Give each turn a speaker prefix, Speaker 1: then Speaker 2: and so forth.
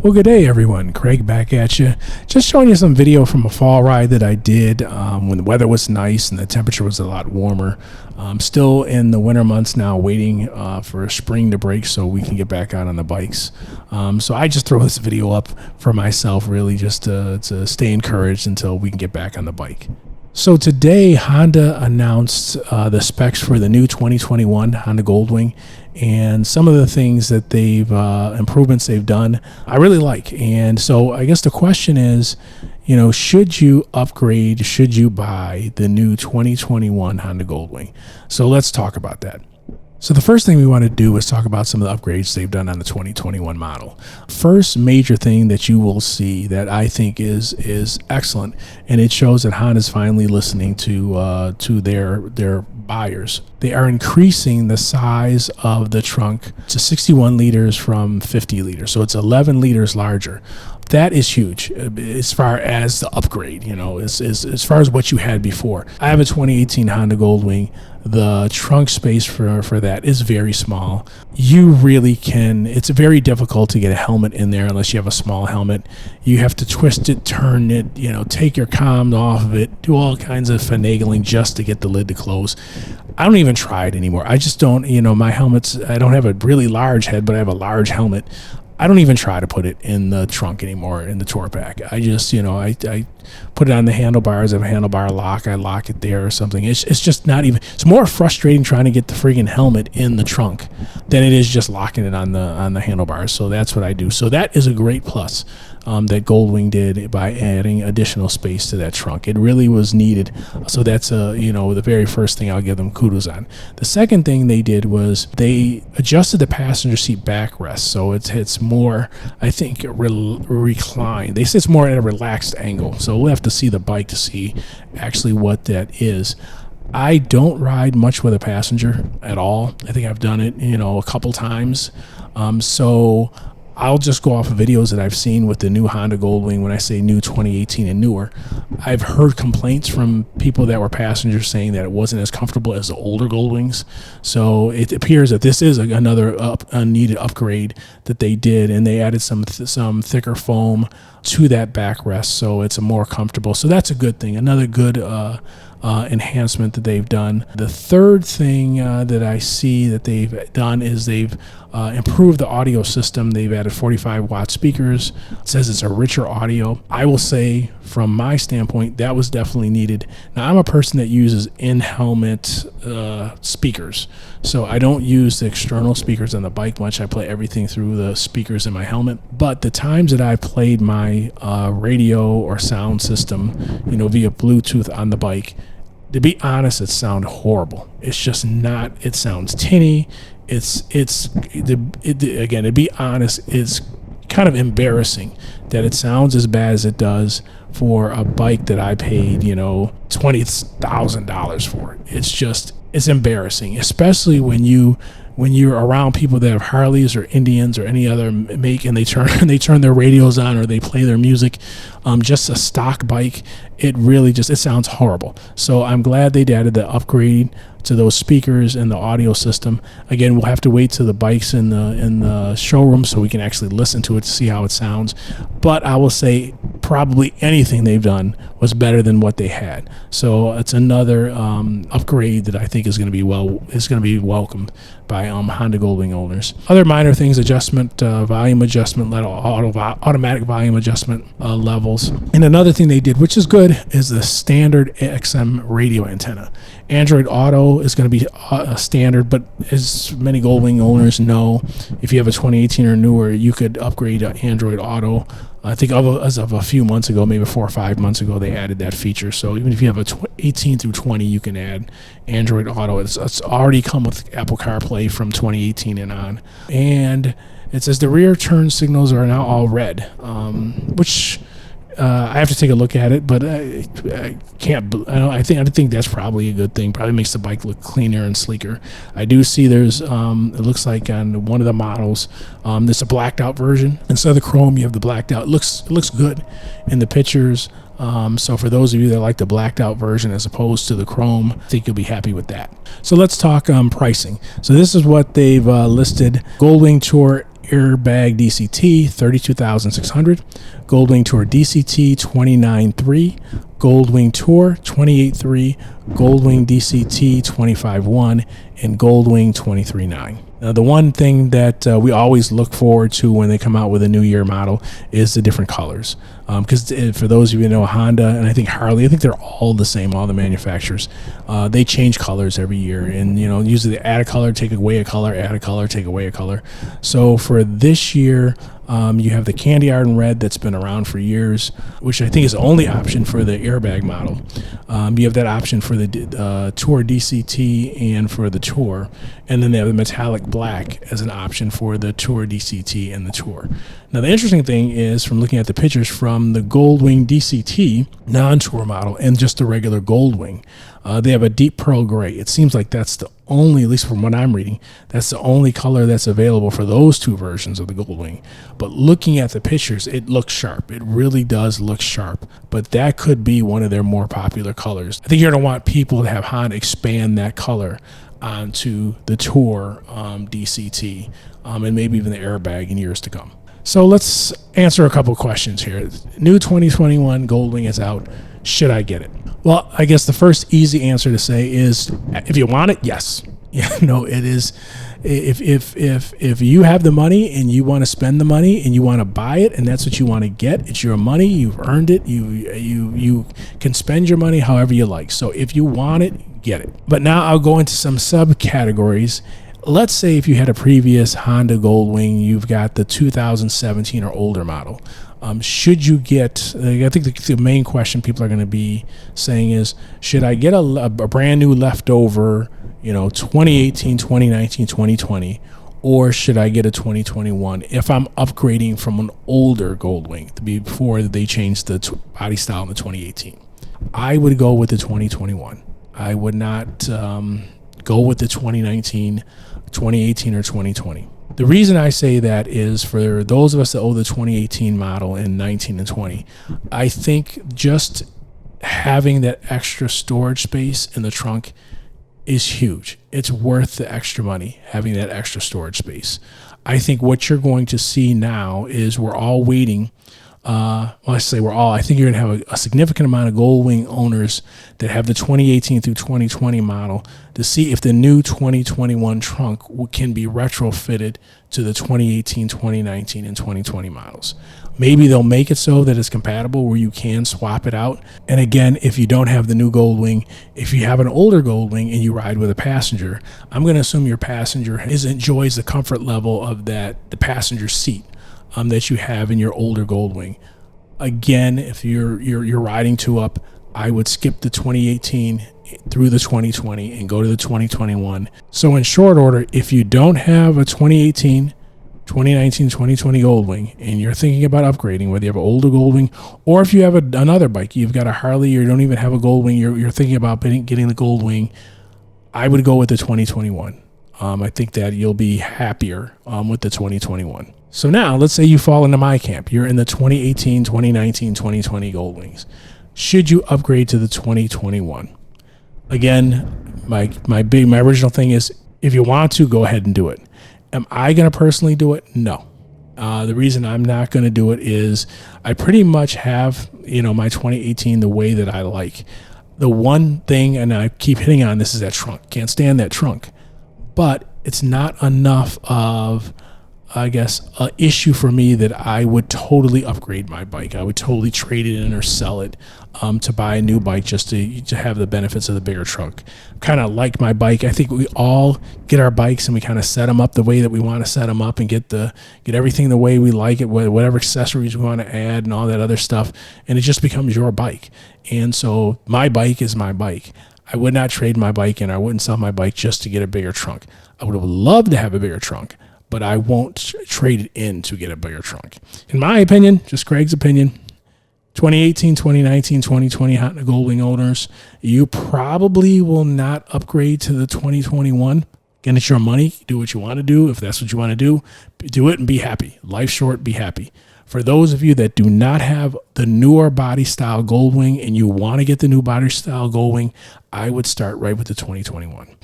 Speaker 1: Well, good day, everyone. Craig back at you. Just showing you some video from a fall ride that I did when the weather was nice and the temperature was a lot warmer. Still in the winter months now, waiting for spring to break so we can get back out on the bikes. So I just throw this video up for myself, really, just to stay encouraged until we can get back on the bike. So today, Honda announced the specs for the new 2021 Honda Goldwing, and some of the things that they've improvements they've done I really like. And so I guess the question is, should you upgrade, should you buy the new 2021 Honda Goldwing? So let's talk about that. So the first thing we want to do is talk about some of the upgrades they've done on the 2021 model. First major thing that you will see that I think is excellent, and it shows that Honda's finally listening to their buyers. They are increasing the size of the trunk to 61 liters from 50 liters, so it's 11 liters larger. That is huge as far as the upgrade, as far as what you had before. I have a 2018 Honda Goldwing. The trunk space for that is very small. You really can, it's very difficult to get a helmet in there unless you have a small helmet. You have to twist it, turn it, take your comms off of it, do all kinds of finagling just to get the lid to close. I don't even try it anymore. I just don't, my helmets, I don't have a really large head, but I have a large helmet. I don't even try to put it in the trunk anymore, in the tour pack. I just, I put it on the handlebars. I have a handlebar lock. I lock it there or something. It's just not even, it's more frustrating trying to get the friggin' helmet in the trunk than it is just locking it on the handlebars. So that's what I do. So that is a great plus that Goldwing did by adding additional space to that trunk. It really was needed. So that's the very first thing I'll give them kudos on. The second thing they did was they adjusted the passenger seat backrest, so it's more, I think, reclined. They say it's more at a relaxed angle. So we'll have to see the bike to see actually what that is. I don't ride much with a passenger at all. I think I've done it, a couple times. So I'll just go off of videos that I've seen with the new Honda Goldwing. When I say new 2018 and newer, I've heard complaints from people that were passengers saying that it wasn't as comfortable as the older Goldwings. So it appears that this is another unneeded upgrade that they did, and they added some thicker foam to that backrest, so it's more comfortable. So that's a good thing. Another good enhancement that they've done. The third thing that I see that they've done is they've improved the audio system. They've added 45-watt speakers. It says it's a richer audio. I will say, from my standpoint, that was definitely needed. Now, I'm a person that uses in-helmet speakers, so I don't use the external speakers on the bike much. I play everything through the speakers in my helmet. But the times that I played my radio or sound system, via Bluetooth on the bike, to be honest, it sounded horrible. It's just not. It sounds tinny. Again, to be honest, it's kind of embarrassing that it sounds as bad as it does for a bike that I paid, $20,000 for. It's embarrassing, especially when you're around people that have Harleys or Indians or any other make, and they turn their radios on or they play their music. Just a stock bike, it sounds horrible. So I'm glad they added the upgrade to those speakers and the audio system. Again, we'll have to wait till the bike's in the showroom so we can actually listen to it to see how it sounds. But I will say probably anything they've done was better than what they had. So it's another upgrade that I think is going to be welcomed by Honda Goldwing owners. Other minor things: volume adjustment, automatic volume adjustment levels. And another thing they did, which is good, is the standard XM radio antenna. Android Auto is going to be standard, but as many Goldwing owners know, if you have a 2018 or newer, you could upgrade to Android Auto. I think as of a few months ago, maybe 4 or 5 months ago, they added that feature. So even if you have a 18 through 20, you can add Android Auto. It's already come with Apple CarPlay from 2018 and on. And it says the rear turn signals are now all red, which I have to take a look at it, but I can't. I think that's probably a good thing. Probably makes the bike look cleaner and sleeker. I do see there's it looks like on one of the models there's a blacked out version. Instead of the chrome, you have the blacked out. It looks good in the pictures. So for those of you that like the blacked out version as opposed to the chrome, I think you'll be happy with that. So let's talk pricing. So this is what they've listed. Goldwing Tour Airbag DCT, $32,600. Goldwing Tour DCT, $29,300. Goldwing Tour, $28,300. Goldwing DCT, $25,100. And Goldwing, $23,900. Now, the one thing that we always look forward to when they come out with a new year model is the different colors. Because for those of you who know Honda, and I think Harley, I think they're all the same, all the manufacturers. They change colors every year. And, you know, usually they add a color, take away a color, add a color, take away a color. So for this year, you have the candy iron red that's been around for years, which I think is the only option for the airbag model. You have that option for the Tour DCT and for the Tour, and then they have the metallic black as an option for the Tour DCT and the Tour. Now, the interesting thing is, from looking at the pictures from the Goldwing DCT non-Tour model and just the regular Goldwing, they have a deep pearl gray. It seems like that's the only, at least from what I'm reading, that's the only color that's available for those two versions of the Goldwing. But looking at the pictures, it looks sharp. It really does look sharp. But that could be one of their more popular colors. I think you're going to want people to have Honda expand that color onto the Tour DCT and maybe even the airbag in years to come. So let's answer a couple questions here. New 2021 Goldwing is out. Should I get it? Well, I guess the first easy answer to say is, if you want it, yes. Yeah, no, it is. If you have the money and you want to spend the money and you want to buy it and that's what you want to get, it's your money. You've earned it. You can spend your money however you like. So if you want it, get it. But now I'll go into some subcategories. Let's say if you had a previous Honda Goldwing, you've got the 2017 or older model. Should you get, I think the main question people are going to be saying is, should I get a brand new leftover, 2018, 2019, 2020, or should I get a 2021 if I'm upgrading from an older Goldwing before they changed the body style in the 2018? I would go with the 2021. I would not go with the 2019, 2018, or 2020. The reason I say that is for those of us that own the 2018 model in 19 and 20, I think just having that extra storage space in the trunk is huge. It's worth the extra money, having that extra storage space. I think what you're going to see now is we're all waiting. I think you're going to have a significant amount of Goldwing owners that have the 2018 through 2020 model to see if the new 2021 trunk can be retrofitted to the 2018, 2019, and 2020 models. Maybe they'll make it so that it's compatible where you can swap it out. And again, if you don't have the new Goldwing, if you have an older Goldwing and you ride with a passenger, I'm going to assume your passenger enjoys the comfort level of the passenger seat that you have in your older Goldwing. Again, if you're riding two up, I would skip the 2018 through the 2020 and go to the 2021. So in short order, if you don't have a 2018, 2019, 2020 Goldwing and you're thinking about upgrading, whether you have an older Goldwing or if you have another bike, you've got a Harley or you don't even have a Goldwing, you're thinking about getting the Goldwing, I would go with the 2021. I think that you'll be happier with the 2021. So now let's say you fall into my camp. You're in the 2018, 2019, 2020 Goldwings. Should you upgrade to the 2021? Again, my original thing is, if you want to, go ahead and do it. Am I going to personally do it? No. The reason I'm not going to do it is I pretty much have, my 2018 the way that I like. The one thing, and I keep hitting on this, is that trunk. Can't stand that trunk. But it's not enough of, I guess, an issue for me that I would totally upgrade my bike. I would totally trade it in or sell it to buy a new bike just to have the benefits of the bigger trunk. Kind of like my bike. I think we all get our bikes and we kind of set them up the way that we want to set them up and get everything the way we like it, whatever accessories we want to add and all that other stuff. And it just becomes your bike. And so my bike is my bike. I would not trade my bike in. I wouldn't sell my bike just to get a bigger trunk. I would have loved to have a bigger trunk, but I won't trade it in to get a bigger trunk. In my opinion, just Craig's opinion, 2018, 2019, 2020 Honda Goldwing owners, you probably will not upgrade to the 2021. Again, it's your money. Do what you want to do. If that's what you want to do, do it and be happy. Life's short, be happy. For those of you that do not have the newer body style Goldwing and you want to get the new body style Goldwing, I would start right with the 2021.